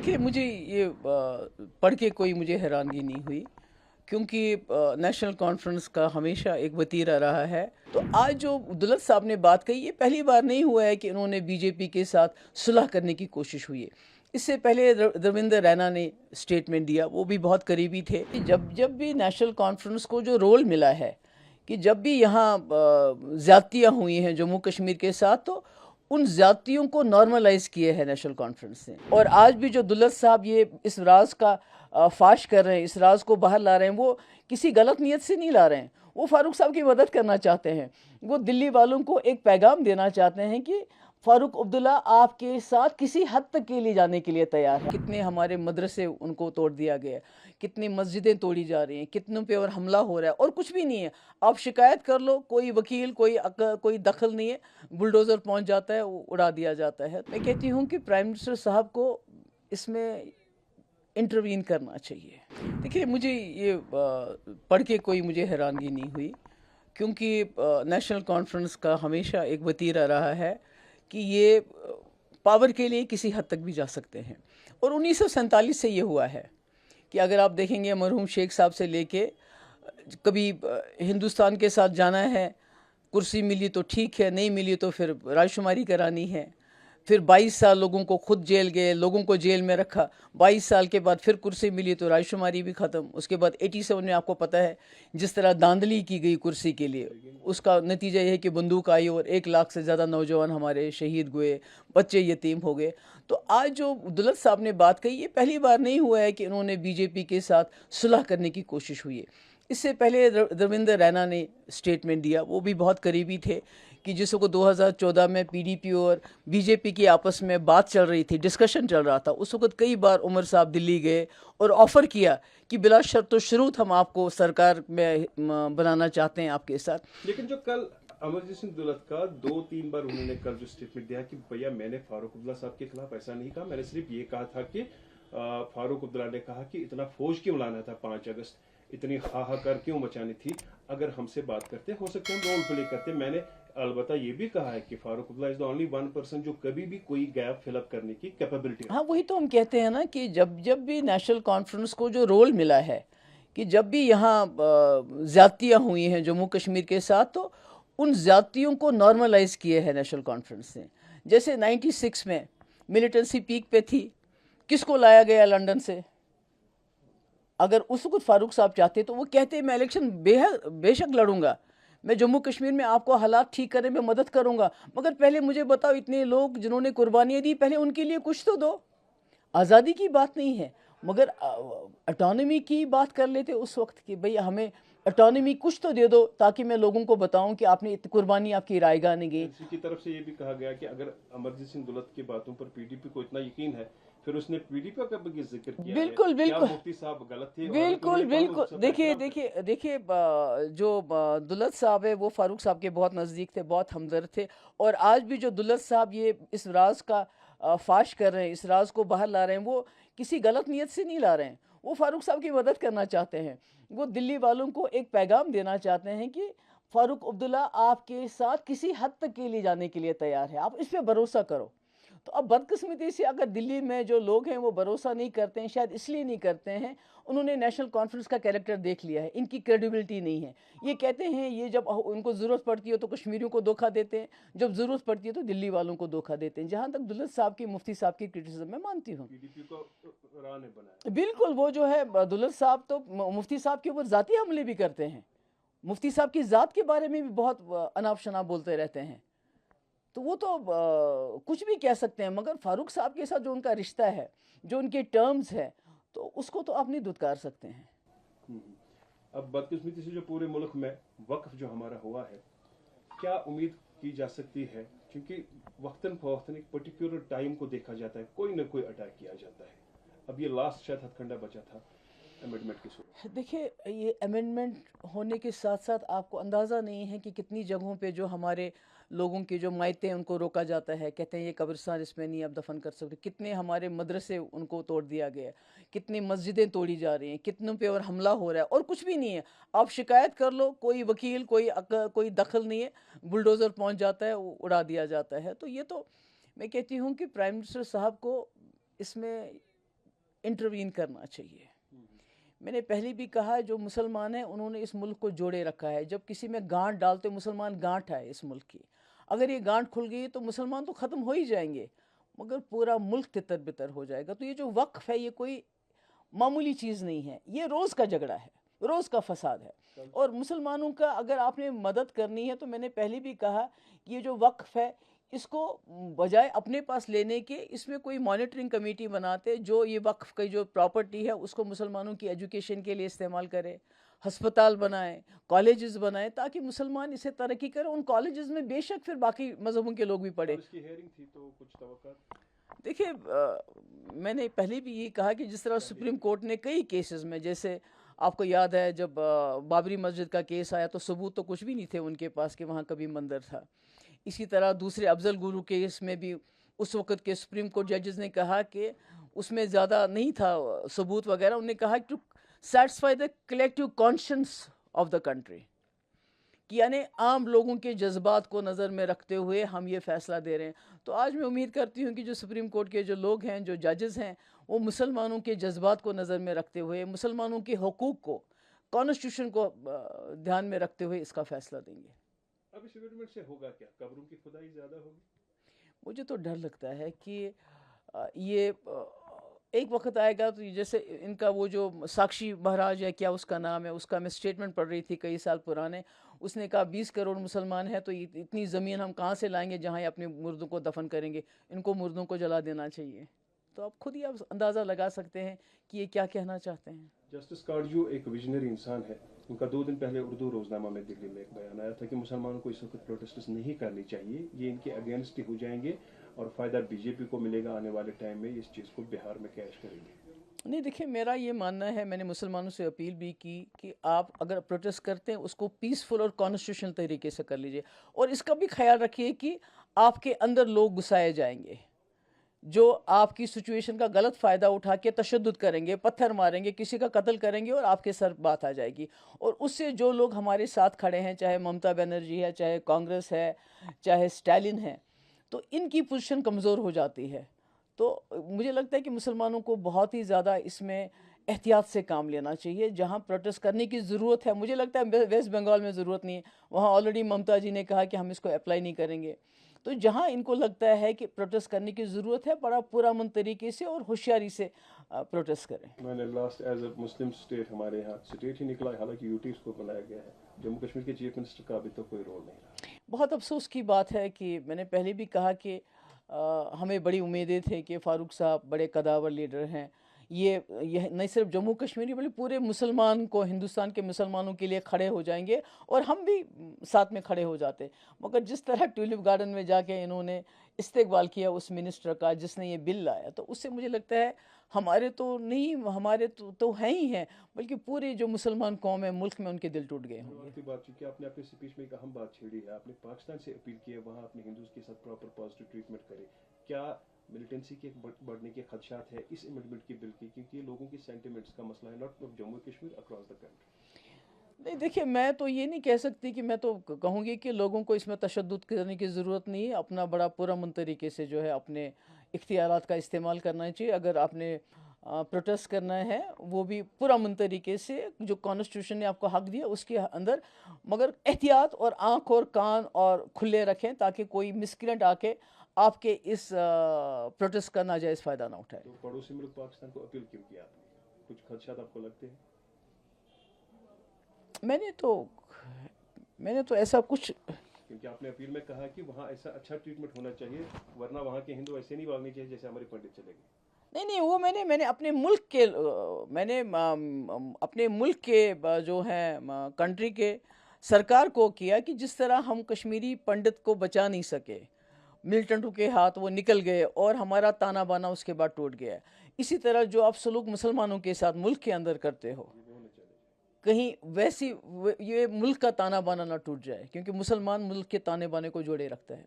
देखिए मुझे ये पढ़ के कोई मुझे हैरानगी नहीं हुई, क्योंकि नेशनल कॉन्फ्रेंस का हमेशा एक वतीरा रहा है। तो आज जो दुलत साहब ने बात कही, ये पहली बार नहीं हुआ है कि उन्होंने बीजेपी के साथ सुलह करने की कोशिश हुई है। इससे पहले रविंद्र रैना ने स्टेटमेंट दिया, वो भी बहुत करीबी थे। जब जब भी नेशनल कॉन्फ्रेंस को जो रोल मिला है कि जब भी यहाँ ज़्यादतियाँ हुई हैं जम्मू कश्मीर के साथ, तो उन ज़्यादतियों को नॉर्मलाइज किए हैं नेशनल कॉन्फ्रेंस ने। और आज भी जो दुलत साहब ये इस राज का फाश कर रहे हैं, इस राज को बाहर ला रहे हैं, वो किसी गलत नीयत से नहीं ला रहे हैं। वो फारूक साहब की मदद करना चाहते हैं। वो दिल्ली वालों को एक पैगाम देना चाहते हैं कि फारूक अब्दुल्ला आपके साथ किसी हद तक के लिए जाने के लिए तैयार है। कितने हमारे मदरसे उनको तोड़ दिया गया, कितनी मस्जिदें तोड़ी जा रही हैं, कितनों पे और हमला हो रहा है, और कुछ भी नहीं है। आप शिकायत कर लो, कोई वकील कोई दखल नहीं है, बुलडोज़र पहुंच जाता है, वो उड़ा दिया जाता है। मैं कहती हूँ कि प्राइम मिनिस्टर साहब को इसमें इंटरवीन करना चाहिए। देखिए मुझे ये पढ़ के कोई मुझे हैरानगी नहीं हुई, क्योंकि नेशनल कॉन्फ्रेंस का हमेशा एक वतीरा रहा है कि ये पावर के लिए किसी हद तक भी जा सकते हैं। और 1947 से ये हुआ है कि अगर आप देखेंगे, मरहूम शेख साहब से लेके कभी हिंदुस्तान के साथ जाना है, कुर्सी मिली तो ठीक है, नहीं मिली तो फिर रायशुमारी करानी है। फिर 22 साल लोगों को खुद जेल गए, लोगों को जेल में रखा। 22 साल के बाद फिर कुर्सी मिली तो रायशुमारी भी ख़त्म। उसके बाद 87 में आपको पता है जिस तरह धांधली की गई कुर्सी के लिए, उसका नतीजा यह है कि बंदूक आई और 1 लाख से ज़्यादा नौजवान हमारे शहीद हुए, बच्चे यतीम हो गए। तो आज जो दुलत साहब ने बात कही, ये पहली बार नहीं हुआ है कि उन्होंने बीजेपी के साथ सुलह करने की कोशिश हुई है। इससे पहले रविंद्र रैना ने स्टेटमेंट दिया, वो भी बहुत करीबी थे, कि जिसको 2014 में पीडीपी और बीजेपी की आपस में बात चल रही थी, डिस्कशन चल रहा था। उस वक्त कई बार उमर साहब दिल्ली गए और ऑफ़र किया कि बिला शर्त व शुरूत हम आपको सरकार में बनाना चाहते हैं आपके साथ। लेकिन जो कल अमरजीत सिंह दुलत का 2-3 बार उन्होंने कल जो स्टेटमेंट दिया कि भैया मैंने फारूक अब्दुल्ला साहब के खिलाफ ऐसा नहीं कहा, मैंने सिर्फ ये कहा था कि फारूक अब्दुल्ला ने कहा कि इतना फौज क्यों लाना था 5 अगस्त, इतनी हाहाकार क्यों मचानी थी, अगर हमसे बात करते हो सकता है हम रोल प्ले करते। मैंने अलबत्ता ये भी कहा है कि Farooq Abdullah is the only one person जो कभी भी कोई गैप फिलअप करने की कैपेबिलिटी। हाँ, वही तो हम कहते हैं ना कि जब जब भी नेशनल कॉन्फ्रेंस को जो रोल मिला है कि जब भी यहाँ ज़्यादतियाँ हुई हैं जम्मू कश्मीर के साथ, तो उन ज़्यादतियों को नॉर्मलाइज किए हैं नेशनल कॉन्फ्रेंस ने। जैसे 96 में मिलिटेंसी पीक पे थी, किसको लाया गया लंदन से? अगर उस वक्त फारूक साहब चाहते तो वो कहते मैं इलेक्शन बेशक लड़ूंगा, मैं जम्मू कश्मीर में आपको हालात ठीक करने में मदद करूंगा, मगर पहले मुझे बताओ इतने लोग जिन्होंने कुर्बानियाँ दी, पहले उनके लिए कुछ तो दो। आज़ादी की बात नहीं है, मगर ऑटोनॉमी की बात कर लेते उस वक्त कि भाई हमें ऑटोनॉमी कुछ तो दे दो, ताकि मैं लोगों को बताऊं कि आपने कुर्बानी आपकी रायगा नहीं गई। की तरफ से ये भी कहा गया कि अगर अमरजीत सिंह दुलत की बातों पर पीडीपी को इतना यकीन है, फिर उसने पीडीपी का भी जिक्र किया। बिल्कुल बिल्कुल, क्या मुफ्ती साहब गलत थे? बिल्कुल बिल्कुल। देखिए देखिए देखिए, जो दुलत साहब है वो फारूक साहब के बहुत नज़दीक थे, बहुत हमदर्द थे। और आज भी जो दुलत साहब ये इस राज का फाश कर रहे हैं, इस राज को बाहर ला रहे हैं, वो किसी गलत नीयत से नहीं ला रहे हैं। वो फारूक साहब की मदद करना चाहते हैं। वो दिल्ली वालों को एक पैगाम देना चाहते हैं कि फारूक अब्दुल्ला आपके साथ किसी हद तक के लिए जाने के लिए तैयार है, आप इस पर भरोसा करो। तो अब बदकिस्मती से अगर दिल्ली में जो लोग हैं वो भरोसा नहीं करते हैं, शायद इसलिए नहीं करते हैं, उन्होंने नेशनल कॉन्फ्रेंस का कैरेक्टर देख लिया है, इनकी क्रेडिबिलिटी नहीं है। ये कहते हैं ये जब उनको ज़रूरत पड़ती है तो कश्मीरियों को धोखा देते हैं, जब ज़रूरत पड़ती है तो दिल्ली वालों को धोखा देते हैं। जहाँ तक दुलत साहब की, मुफ्ती साहब की क्रिटिसिज्म मैं मानती हूँ, बिल्कुल। वो जो है दुलत साहब तो मुफ्ती साहब के ऊपर ज़ाती हमले भी करते हैं, मुफ्ती साहब की ज़ात के बारे में भी बहुत अनाप शनाप बोलते रहते हैं। तो वो तो कुछ भी कह सकते हैं, मगर फारूक साहब के साथ जो उनका रिश्ता है, जो उनके टर्म्स है, तो उसको तो आप नहीं दुत्कार सकते हैं। अब बदकिस्मती से जो पूरे मुल्क में वक्फ जो हमारा हुआ है, क्या उम्मीद की जा सकती है? क्योंकि वक्तन फवक्तन एक पर्टिकुलर टाइम को देखा जाता है, कोई ना कोई अटैक किया जाता है। अब ये लास्ट शायद हथकंडा बचा था अमेंडमेंट की सूरत। देखिए, ये अमेंडमेंट होने के साथ साथ आपको अंदाज़ा नहीं है कि कितनी जगहों पे जो हमारे लोगों के जो मायते हैं उनको रोका जाता है, कहते हैं ये कब्रिस्तान इसमें नहीं आप दफन कर सकते। कितने हमारे मदरसे उनको तोड़ दिया गया, कितनी मस्जिदें तोड़ी जा रही हैं, कितनों पे और हमला हो रहा है, और कुछ भी नहीं है। आप शिकायत कर लो, कोई वकील कोई दखल नहीं है, बुलडोज़र पहुंच जाता है, वो उड़ा दिया जाता है। तो ये तो मैं कहती हूँ कि प्राइम मिनिस्टर साहब को इसमें انٹروین کرنا چاہیے. میں نے پہلے بھی کہا جو مسلمان ہیں انہوں نے اس ملک کو جوڑے رکھا ہے. جب کسی میں گانٹھ ڈالتے مسلمان گانٹھ ہے اس ملک کی. اگر یہ گانٹھ کھل گئی تو مسلمان تو ختم ہو ہی جائیں گے مگر پورا ملک تتر بتر ہو جائے گا. تو یہ جو وقف ہے یہ کوئی معمولی چیز نہیں ہے, یہ روز کا جھگڑا ہے, روز کا فساد ہے. اور مسلمانوں کا اگر آپ نے مدد کرنی ہے تو میں نے پہلے بھی کہا کہ یہ جو وقف ہے اس کو بجائے اپنے پاس لینے کے اس میں کوئی مانیٹرنگ کمیٹی بناتے جو یہ وقف کی جو پراپرٹی ہے اس کو مسلمانوں کی ایجوکیشن کے لیے استعمال کرے, ہسپتال بنائیں, کالجز بنائیں تاکہ مسلمان اسے ترقی کریں. ان کالجز میں بے شک پھر باقی مذہبوں کے لوگ بھی پڑھیں. اس کی ہیئرنگ تھی تو کچھ توقعات. دیکھیے میں نے پہلے بھی یہ کہا کہ جس طرح سپریم کورٹ نے کئی کیسز میں, جیسے آپ کو یاد ہے جب بابری مسجد کا کیس آیا تو ثبوت تو کچھ بھی نہیں تھے ان کے پاس کہ وہاں کبھی مندر تھا. اسی طرح دوسرے افضل گرو کیس میں بھی اس وقت کے سپریم کورٹ ججز نے کہا کہ اس میں زیادہ نہیں تھا ثبوت وغیرہ. انہوں نے کہا to satisfy the collective conscience of the country, کہ یعنی عام لوگوں کے جذبات کو نظر میں رکھتے ہوئے ہم یہ فیصلہ دے رہے ہیں. تو آج میں امید کرتی ہوں کہ جو سپریم کورٹ کے جو لوگ ہیں, جو ججز ہیں, وہ مسلمانوں کے جذبات کو نظر میں رکھتے ہوئے, مسلمانوں کے حقوق کو, کانسٹیٹیوشن کو دھیان میں رکھتے ہوئے اس کا فیصلہ دیں گے. اب اس امینڈمنٹ سے ہوگا کیا؟ قبروں کی کھدائی زیادہ ہوگی؟ مجھے تو ڈر لگتا ہے کہ یہ ایک وقت آئے گا تو جیسے ان کا وہ جو ساکشی مہاراج ہے, کیا اس کا نام ہے, اس کا میں سٹیٹمنٹ پڑھ رہی تھی کئی سال پرانے. اس نے کہا 20 کروڑ مسلمان ہیں تو اتنی زمین ہم کہاں سے لائیں گے جہاں یہ اپنے مردوں کو دفن کریں گے, ان کو مردوں کو جلا دینا چاہیے. تو آپ خود ہی آپ اندازہ لگا سکتے ہیں کہ یہ کیا کہنا چاہتے ہیں. جسٹس کارڈیو ایک ویژنری انسان ہے. ان کا 2 دن پہلے اردو روزنامہ میں دلی میں ایک بیان آیا تھا کہ مسلمانوں کو اس وقت پروٹیسٹس نہیں کرنی چاہیے, یہ ان کے اگینسٹ ہی ہو جائیں گے اور فائدہ بی جے پی کو ملے گا آنے والے ٹائم میں, اس چیز کو بہار میں کیش کریں گے. نہیں دیکھیں, میرا یہ ماننا ہے, میں نے مسلمانوں سے اپیل بھی کی کہ آپ اگر پروٹیسٹ کرتے ہیں اس کو پیسفل اور کانسٹیٹیوشنل طریقے سے کر لیجئے, اور اس کا بھی خیال رکھیے کہ آپ کے اندر لوگ گھسائے جائیں گے جو آپ کی سچویشن کا غلط فائدہ اٹھا کے تشدد کریں گے, پتھر ماریں گے, کسی کا قتل کریں گے اور آپ کے سر بات آ جائے گی. اور اس سے جو لوگ ہمارے ساتھ کھڑے ہیں, چاہے ممتا بنرجی ہے, چاہے کانگریس ہے, چاہے اسٹالن ہے, تو ان کی پوزیشن کمزور ہو جاتی ہے. تو مجھے لگتا ہے کہ مسلمانوں کو بہت ہی زیادہ اس میں احتیاط سے کام لینا چاہیے. جہاں پروٹیسٹ کرنے کی ضرورت ہے, مجھے لگتا ہے ویسٹ بنگال میں ضرورت نہیں ہے, وہاں آلریڈی ممتا جی نے کہا کہ ہم اس کو اپلائی نہیں کریں گے. تو جہاں ان کو لگتا ہے کہ پروٹیسٹ کرنے کی ضرورت ہے, بڑا پرامن طریقے سے اور ہوشیاری سے پروٹیسٹ کریں. میں نے last as a Muslim state, ہمارے یہاں اسٹیٹ ہی نکلا, حالانکہ یوٹی اس کو بنایا گیا ہے, جموں کشمیر کے چیف منسٹر کا ابھی تک کوئی رول نہیں رہا. بہت افسوس کی بات ہے کہ میں نے پہلے بھی کہا کہ ہمیں بڑی امیدیں تھے کہ فاروق صاحب بڑے قداور لیڈر ہیں, یہ نہیں صرف جموں کشمیری بلکہ پورے مسلمان کو, ہندوستان کے مسلمانوں کے لیے کھڑے ہو جائیں گے, اور ہم بھی ساتھ میں کھڑے ہو جاتے. مگر جس طرح ٹیولپ گارڈن میں جا کے انہوں نے استقبال کیا اس منسٹر کا جس نے یہ بل لایا, تو اس سے مجھے لگتا ہے ہمارے تو نہیں, ہمارے تو ہیں ہی ہیں, بلکہ پورے جو مسلمان قوم ہے ملک میں ان کے دل ٹوٹ گئے ہوں گے. کی بات چونکہ آپ نے اپنے اسپیچ میں ایک اہم بات چھیڑی ہے, آپ نے پاکستان سے اپیل کی ہے وہاں اپنے ہندوز کے ساتھ پراپر پازیٹیو ٹریٹمنٹ کرے. کیا ملیٹنسی کے بڑھنے کے خدشات ہے اس امینڈمنٹ کی بل کی, کیونکہ یہ لوگوں کی سینٹیمنٹس کا مسئلہ ہے, not Jammu Kashmir across the country. نہیں دیکھیے, میں تو یہ نہیں کہہ سکتی کہ, میں تو کہوں گی کہ لوگوں کو اس میں تشدد کرنے کی ضرورت نہیں ہے, اپنا بڑا پرامن طریقے سے جو ہے اپنے اختیارات کا استعمال کرنا چاہیے. اگر آپ نے پروٹیسٹ کرنا ہے وہ بھی پرامن طریقے سے, جو کانسٹیٹیوشن نے آپ کو حق دیا اس کے اندر, مگر احتیاط اور آنکھ اور کان اور کھلے رکھیں تاکہ کوئی مسکرینٹ آ کے آپ کے اس پروٹیسٹ کا ناجائز فائدہ نہ اٹھائے. تو پڑوسی ملک پاکستان کو اپیل کیوں کیا آپ نے؟ کچھ خدشات آپ کو لگتے ہیں؟ میں نے تو ایسا کچھ, کیونکہ آپ نے اپیل میں کہا کہ وہاں ایسا اچھا ٹریٹمنٹ ہونا چاہیے, ورنہ وہاں کے ہندو ایسے نہیں بھاگنے چاہیے جیسے ہمارے پنڈت چلے گئے. نہیں وہ میں نے اپنے ملک کے, میں نے اپنے ملک کے جو ہیں کنٹری کے سرکار کو کیا کہ جس طرح ہم کشمیری پنڈت کو بچا نہیں سکے, ملٹنٹوں کے ہاتھ وہ نکل گئے اور ہمارا تانا بانا اس کے بعد ٹوٹ گیا, اسی طرح جو آپ سلوک مسلمانوں کے ساتھ ملک کے اندر کرتے ہو, کہیں ویسی یہ ملک کا تانا بانا نہ ٹوٹ جائے, کیونکہ مسلمان ملک کے تانے بانے کو جوڑے رکھتا ہے.